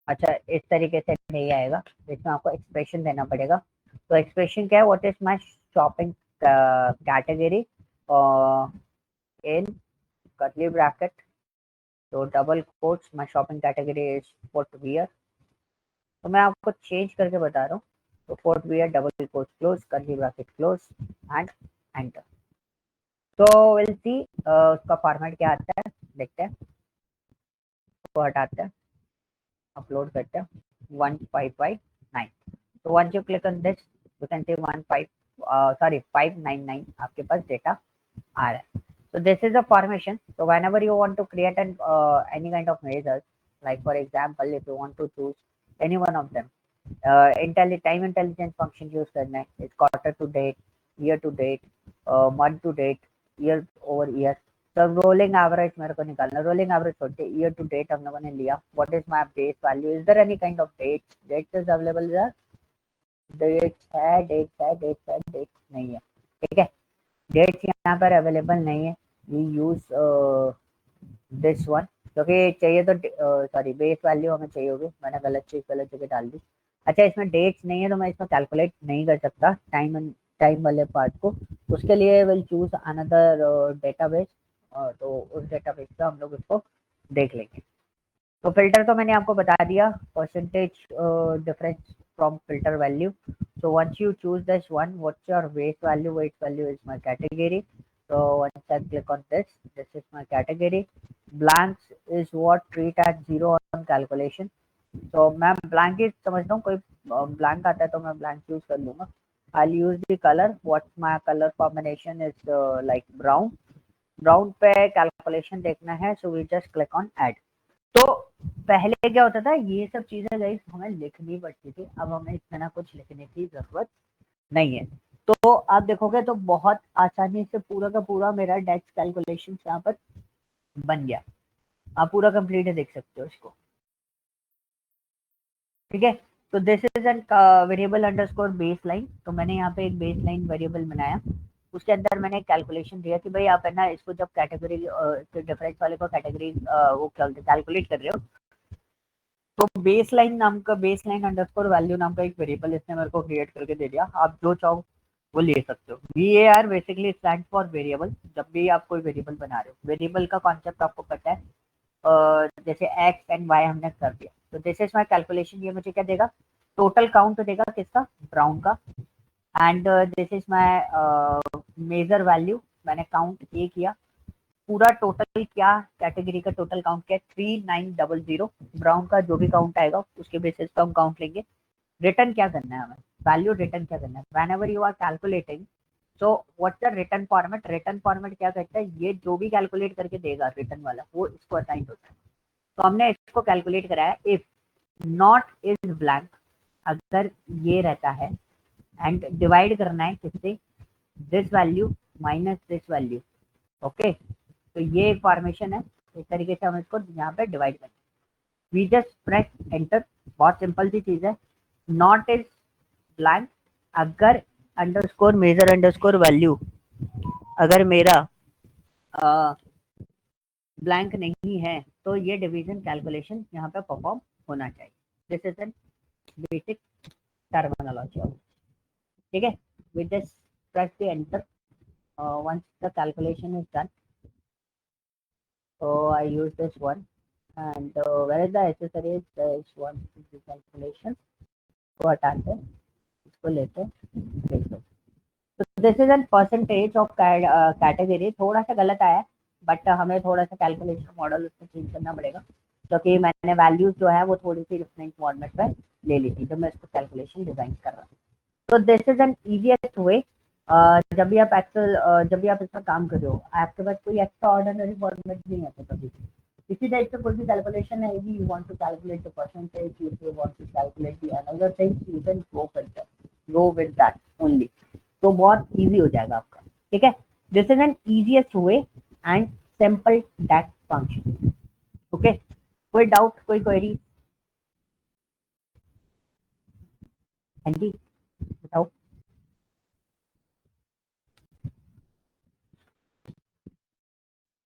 अच्छा इस तरीके से नहीं आएगा, इसमें आपको एक्सप्रेशन देना पड़ेगा। तो एक्सप्रेशन क्या है, what is my shopping category in curly bracket, तो double quotes, my shopping category is footwear. तो मैं आपको चेंज करके बता रहा हूँ। तो footwear double quotes close, curly bracket close and enter. तो विल सी उसका फॉर्मेट क्या आता है, देखते हैं। तो हटाते हैं, अपलोड करते हैं 1559। तो once you click on this you can see 599 आपके पास डेटा आ रहा है। So this is a formation. So whenever you want to create an any kind of measures, like for example, if you want to choose any one of them, time intelligence function use करना है, it's quarter to date, year to date, month to date, year over year. तो रोलिंग एवरेज मेरे को निकालना, रोलिंग एवरेज छोड़ के ईयर टू डेट हम लोगों ने लिया। What is my base value, is there any kind of dates is available, dates नहीं है, ठीक है। डेट्स यहाँ पर अवेलेबल नहीं है। वी यूज दिस वन, क्योंकि चाहिए तो सॉरी बेस वैल्यू हमें चाहिए होगी, मैंने गलत जगह डाल दी। अच्छा इसमें डेट्स नहीं है तो मैं इसमें कैलकुलेट नहीं कर सकता टाइम वाले पार्ट को। उसके लिए विल चूज अनदर डेटाबेस, तो उस डेटाबेस पे हम लोग इसको देख लेंगे। तो फिल्टर तो मैंने आपको बता दिया, percentage difference from filter value. So once you choose this one, what's your weight value? Weight value is my category. So once I click on this, this is my category. Blanks is what treat as zero on calculation. So मैं blank ही समझता हूँ, कोई blank आता है तो मैं blank use कर लूँगा। I'll use the color. What my color combination is like brown. Brown पे calculation देखना है, so we just click on add. तो पहले क्या होता था, ये सब चीजें गाइस हमें लिखनी पड़ती थी, अब हमें इतना कुछ लिखने की जरूरत नहीं है। तो आप देखोगे तो बहुत आसानी से पूरा का पूरा मेरा डेक्स कैलकुलेशन यहाँ पर बन गया। आप पूरा कंप्लीट देख सकते हो इसको, ठीक है। तो this is N variable underscore base line. तो मैंने यहाँ पे एक बेस लाइन वेरिएबल बनाया, उसके अंदर मैंने कैलकुलेशन दिया कि भाई आप है ना इसको जब कैटेगरी डिफरेंस वाले को कैटेगरी वो कैलकुलेट कर रहे हो, तो बेस लाइन नाम का, बेस लाइन अंडरस्कोर वैल्यू नाम का एक वेरिएबल इसने मेरे को क्रिएट करके दे दिया। आप जो चाहो वो ले सकते हो। VAR basically stand for variable. जब भी आप कोई वेरिएबल बना रहे हो, वेरिएबल का कॉन्सेप्ट आपको पता है, जैसे एक्स एंड वाई हमने कर दिया, तो दिस इज माय कैलकुलेशन। ये मुझे क्या देगा, टोटल काउंट देगा किसका, ब्राउन का। And this is my measure value, मैंने काउंट ए किया, पूरा टोटल क्या कैटेगरी का टोटल काउंट क्या 3900। ब्राउन का जो भी काउंट आएगा उसके बेसिस पे हम काउंट लेंगे। रिटर्न क्या करना है हमें, वैल्यू रिटर्न क्या करना है, whenever you are calculating. So what's the return format, return format क्या करता है, ये जो भी कैलकुलेट करके देगा रिटर्न वाला वो इसको असाइन होता है। तो हमने इसको कैलकुलेट कराया, इफ नॉट इज ब्लैंक, अगर ये रहता है, एंड डिवाइड करना है किससे, this value minus this value, okay. तो ये एक फॉर्मेशन है, इस तरीके से हम इसको यहाँ पे डिवाइड करें। वी जस्ट प्रेस एंटर, बहुत सिंपल सी चीज है। नॉट इज ब्लैंक, अगर अंडरस्कोर मेजर अंडरस्कोर वैल्यू अगर मेरा ब्लैंक नहीं है तो ये डिवीजन कैलकुलेशन यहाँ पे परफॉर्म होना चाहिए। This is an basic terminology, ठीक है। We just press the enter once the calculation is done. So I use this one, and where is the accessories, there is one calculation को हटाते हैं, इसको लेते हैं। तो this is N percentage of category. थोड़ा सा गलत आया है, बट हमें थोड़ा सा कैलकुलेशन मॉडल उसको चेंज करना पड़ेगा, क्योंकि मैंने वैल्यूज जो है वो थोड़ी सी डिफरेंट फॉर्मेट पे ले ली थी जब मैं इसको कैलकुलेशन डिजाइन कर रहा हूँ। तो दिस इज एन इजीएस्ट वे। जब भी आप एक्सेल जब भी आप इस पर काम कर रहे हो, आपके पास कोई एक्स्ट्रा ऑर्डिनरी फॉर्मेट नहीं आता कभी। इसी टाइप से कोई भी कैलकुलेशन है, you want to calculate the percentage, you want to calculate the another things, you can go with that only. तो बहुत इजी हो जाएगा आपका, ठीक है। This is an easiest way and simple DAX function. Okay, कोई डाउट, कोई क्वेरी? हाँ जी बताओ।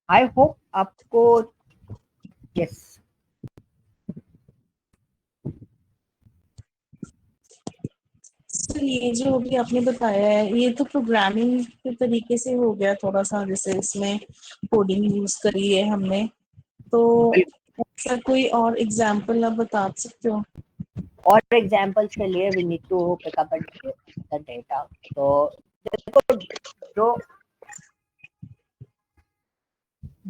आई होप आपको, यस। सर ये जो अभी आपने बताया है ये तो प्रोग्रामिंग के तरीके से हो गया थोड़ा सा, जैसे इसमें कोडिंग यूज करी है हमने, तो सर कोई और एग्जांपल आप बता सकते हो? और एग्जांपल्स के लिए we need to pick up the data. तो देखो, जो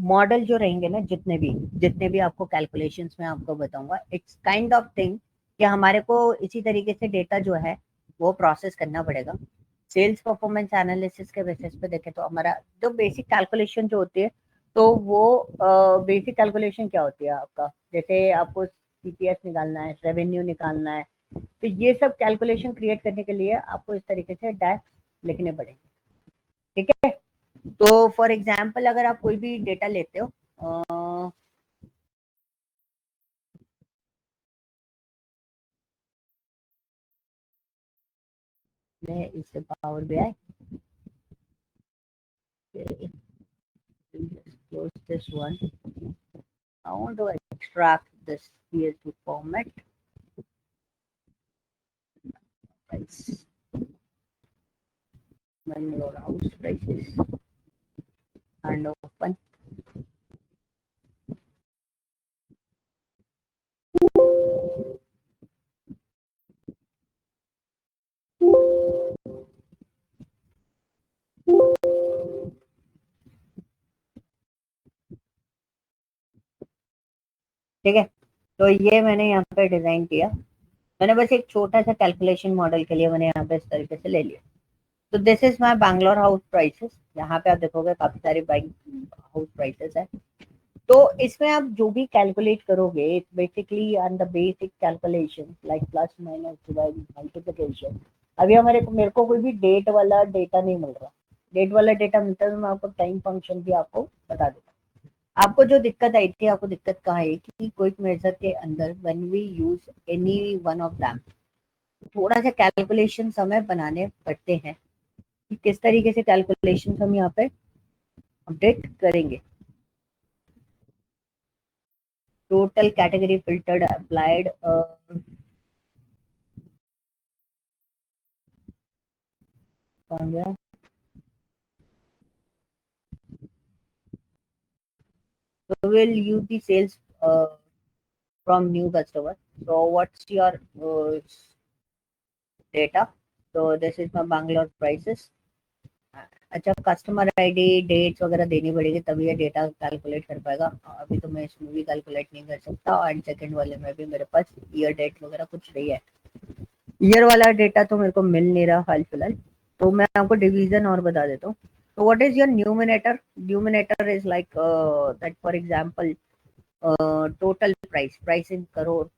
मॉडल जो रहेंगे ना, जितने भी आपको कैलकुलेशंस में आपको बताऊंगा, इट्स काइंड ऑफ थिंग कि हमारे को इसी तरीके से डेटा जो है वो प्रोसेस करना पड़ेगा। सेल्स परफॉर्मेंस एनालिसिस के बेसिस पे देखें तो हमारा जो बेसिक कैलकुलेशन जो होती है, तो वो बेसिक कैलकुलेशन क्या होती है आपका, जैसे आपको CPS निकालना है, रेवेन्यू निकालना है, तो ये सब कैलकुलेशन क्रिएट करने के लिए आपको इस तरीके से डैश लिखने पड़ेंगे। ठीक है, तो फॉर एग्जाम्पल अगर आप कोई भी डेटा लेते हो, मैं इससे power BI close this one. I want to extract this CSV format. Price, manual house prices, and open. ठीक है, तो ये मैंने यहाँ पे डिजाइन किया। मैंने बस एक छोटा सा कैलकुलेशन मॉडल के लिए मैंने यहाँ पे इस तरीके से ले लिया। तो this is my Bangalore house prices. यहाँ पे आप देखोगे काफी सारी बैंक हाउस प्राइसेस है। तो इसमें आप जो भी कैलकुलेट करोगे, it's basically on the basic calculation like plus minus divide multiplication. अभी हमारे को मेरे को कोई भी डेट वाला डेटा नहीं मिल रहा। डेट वाला डेटा मिलता है तो मैं आपको टाइम फंक्शन भी आपको बता देता हूँ। आपको जो दिक्कत आई थी, आपको दिक्कत कहाँ है कि क्विक मेजर के अंदर when we use any one of them, थोड़ा सा कैलकुलेशन हमें बनाने पड़ते हैं कि किस तरीके से कैलकुलेशन हम यहाँ पे अपडेट करेंगे। Total category filtered applied, so we'll use the sales from new customer. So what's your data? So this is my Bangalore prices. अच्छा, कस्टमर आईडी डेट्स वगैरह देनी पड़ेगी तभी ये डेटा कैलकुलेट कर पाएगा। अभी तो मैं इसमें भी कैलकुलेट नहीं कर सकता। एंड सेकंड वाले में भी मेरे पास ईयर डेट वगैरह कुछ नहीं है। ईयर वाला डेटा तो मेरे को मिल नहीं रहा हाल फिलहाल। तो मैं आपको डिवीजन और बता देता हूँ। तो what is your numerator? Numerator is like that, for example total price in crore.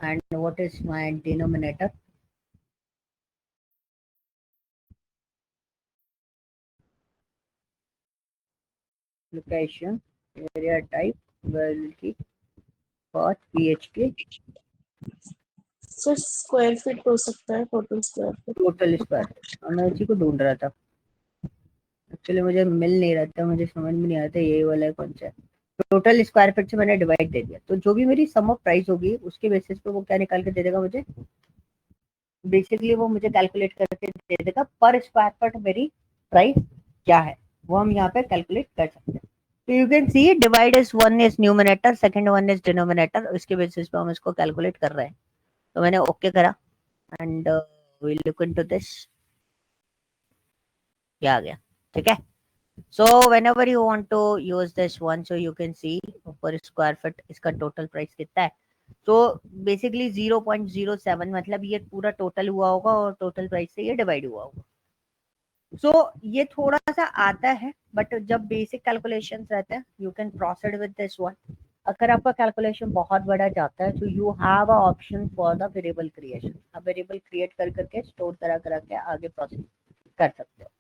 And what is my denominator? Location, area type, validity, path, PHK, sir square feet हो सकता है, total square feet. Total square. मैं उसी को ढूंढ रहा था, एक्चुअली मुझे मिल नहीं रहा था, मुझे समझ में नहीं आया था ये वाला कौन सा है। टोटल स्क्वायर फीट से मैंने डिवाइड दे दिया, तो जो भी मेरी सम ऑफ प्राइस होगी उसके बेसिस पे वो क्या निकाल के दे देगा मुझे। बेसिकली वो मुझे कैलकुलेट करके दे देगा पर स्क्वायर फीट मेरी प्राइस क्या है, वो हम यहाँ पे कैलकुलेट कर सकते हैं। तो you can C divide is one is numerator, second one is denominator, उसके बेसिस पे हम इसको कैलकुलेट कर रहे हैं। तो मैंने ओके करा and we look into this, क्या आ गया। ठीक है, so whenever you want to use this one, so you can see per square foot इसका टोटल प्राइस कितना है। तो बेसिकली 0.07, मतलब ये पूरा टोटल हुआ होगा और टोटल प्राइस से ये डिवाइड हुआ होगा। सो ये थोड़ा सा आता है, बट जब बेसिक कैलकुलेशन रहते हैं you can proceed with this one. अगर आपका कैलकुलेशन बहुत बड़ा जाता है तो you have a option for the variable creation. आप वेरिएबल क्रिएट कर करके स्टोर करा करा के आगे प्रोसीड कर सकते हो।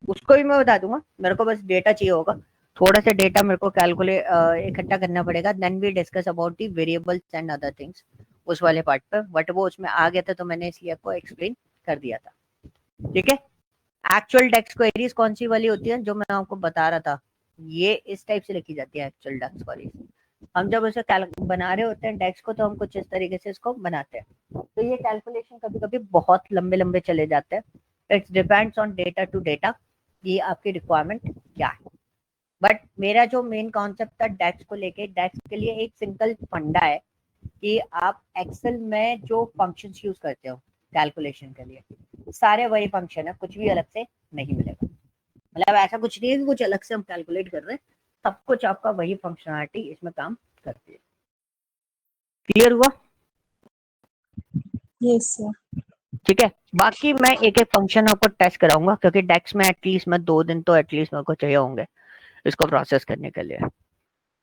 उसको भी मैं बता दूंगा, मेरे को बस डेटा चाहिए होगा, थोड़ा सा डेटा मेरे को कैलकुलेट इकट्ठा करना पड़ेगा, then we discuss about the variables and other things उस वाले पार्ट पे, बट वो उसमें आ गया था तो मैंने इसलिए आपको एक्सप्लेन कर दिया था, ठीक है। एक्चुअल डेक्स क्वेरीज कौन सी वाली होती है जो मैं आपको बता रहा था, ये इस टाइप से लिखी जाती है एक्चुअल डेक्स क्वेरीज। हम जब उसे बना रहे होते हैं डेक्स को, तो हम कुछ इस तरीके से इसको बनाते हैं, तो ये कैलकुलेशन कभी कभी बहुत लंबे लंबे चले जाते हैं, it's depends on data to data कि आपकी रिक्वायरमेंट क्या है। बट मेरा जो मेन कॉन्सेप्ट था डेक्स को लेके, डेक्स के लिए एक सिंपल फंडा है कि आप एक्सेल में जो फंक्शंस यूज करते हो कैलकुलेशन के लिए, सारे वही फंक्शन है, कुछ भी अलग से नहीं मिलेगा, मतलब ऐसा कुछ नहीं है कि कुछ अलग से हम कैलकुलेट कर रहे हैं, सब कुछ आपका वही फंक्शनलिटी इसमें काम करती है। क्लियर हुआ? Yes sir. ठीक है, बाकी मैं एक एक फंक्शन आपको टेस्ट कराऊंगा, क्योंकि डेक्स में एटलीस्ट मैं 2 दिन तो एटलीस्ट मेरे को चाहिए होंगे इसको प्रोसेस करने के लिए।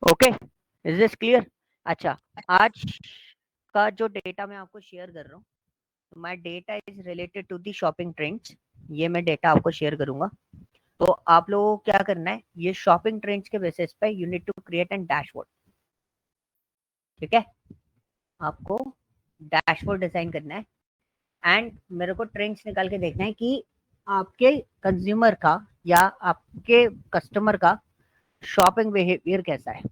Okay, is this clear? अच्छा, आज का जो डेटा मैं आपको शेयर कर रहा हूँ, my data is related to the shopping trends, ये मैं डेटा आपको शेयर करूंगा। तो आप लोगों को क्या करना है, ये शॉपिंग ट्रेंड्स के बेसिस पे you need to create an dashboard, ठीक है। आपको डैशबोर्ड डिजाइन करना है एंड मेरे को ट्रेंड्स निकाल के देखना है कि आपके कंज्यूमर का या आपके कस्टमर का शॉपिंग बिहेवियर कैसा है,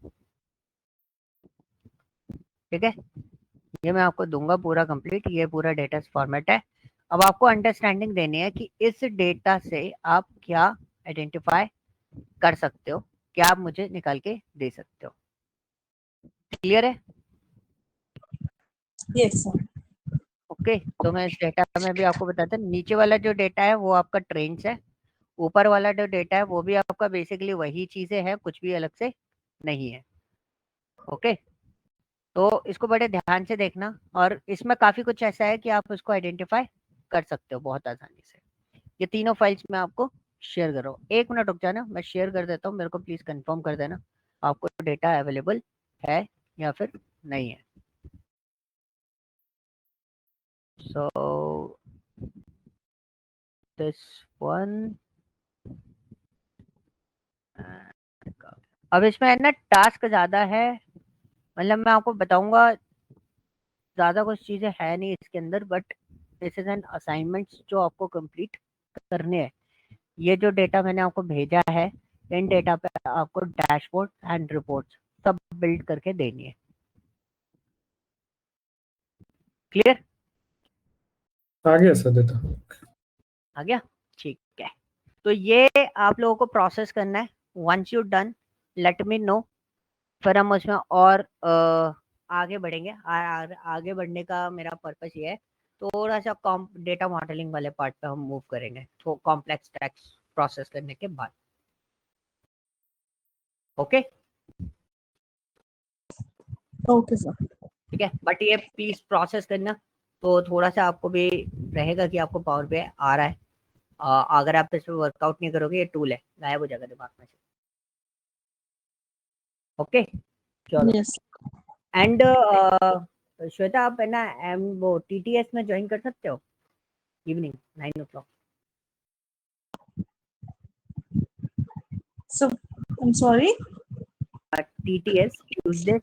ठीक है। ये मैं आपको दूंगा पूरा कंप्लीट, ये पूरा डेटा फॉर्मेट है। अब आपको अंडरस्टैंडिंग देनी है कि इस डेटा से आप क्या आइडेंटिफाई कर सकते हो, क्या आप मुझे निकाल के दे सकते हो। क्लियर है? Yes sir. ओके, तो मैं इस डेटा में भी आपको बताता हूँ, नीचे वाला जो डेटा है वो आपका ट्रेंड्स है, ऊपर वाला जो डेटा है वो भी आपका बेसिकली वही चीजें हैं, कुछ भी अलग से नहीं है। ओके, तो इसको बड़े ध्यान से देखना, और इसमें काफी कुछ ऐसा है कि आप उसको आइडेंटिफाई कर सकते हो बहुत आसानी से। ये तीनों फाइल्स मैं आपको शेयर कर रहा हूँ, 1 मिनट रुक जाना, मैं शेयर कर देता हूँ, मेरे को प्लीज कंफर्म कर देना आपको डेटा अवेलेबल है या फिर नहीं है। सो दिस वन, अब इसमें है ना टास्क ज्यादा है, मतलब मैं आपको बताऊंगा, ज्यादा कुछ चीजें है नहीं इसके अंदर, but this is an assignment जो आपको कंप्लीट करने हैं। ये जो डेटा मैंने आपको भेजा है, इन डेटा पे आपको डैशबोर्ड एंड रिपोर्ट्स सब बिल्ड करके देनी है। क्लियर? आ गया सर डेटा। आ गया, ठीक है। तो ये आप लोगों को प्रोसेस करना है, once you done let me know, फिर हम उसमें और आगे बढ़ेंगे। आगे बढ़ने का मेरा पर्पस ये है, थोड़ा सा डेटा मॉडलिंग वाले पार्ट पे हम मूव करेंगे, तो कॉम्प्लेक्स टैक्स प्रोसेस करने के बाद। Okay okay sir. ठीक है, बट ये प्लीज प्रोसेस करना, तो थोड़ा सा आपको भी रहेगा कि आपको पावर पे आ रहा है। अगर आप इस पर वर्कआउट नहीं करोगे, ये टूल है, गायब हो जाएगा दिमाग में से। ओके चलो, यस। एंड श्वेता आप है ना वो टीटीएस में ज्वाइन कर सकते हो evening 9 o'clock। So I am sorry. TTS Tuesday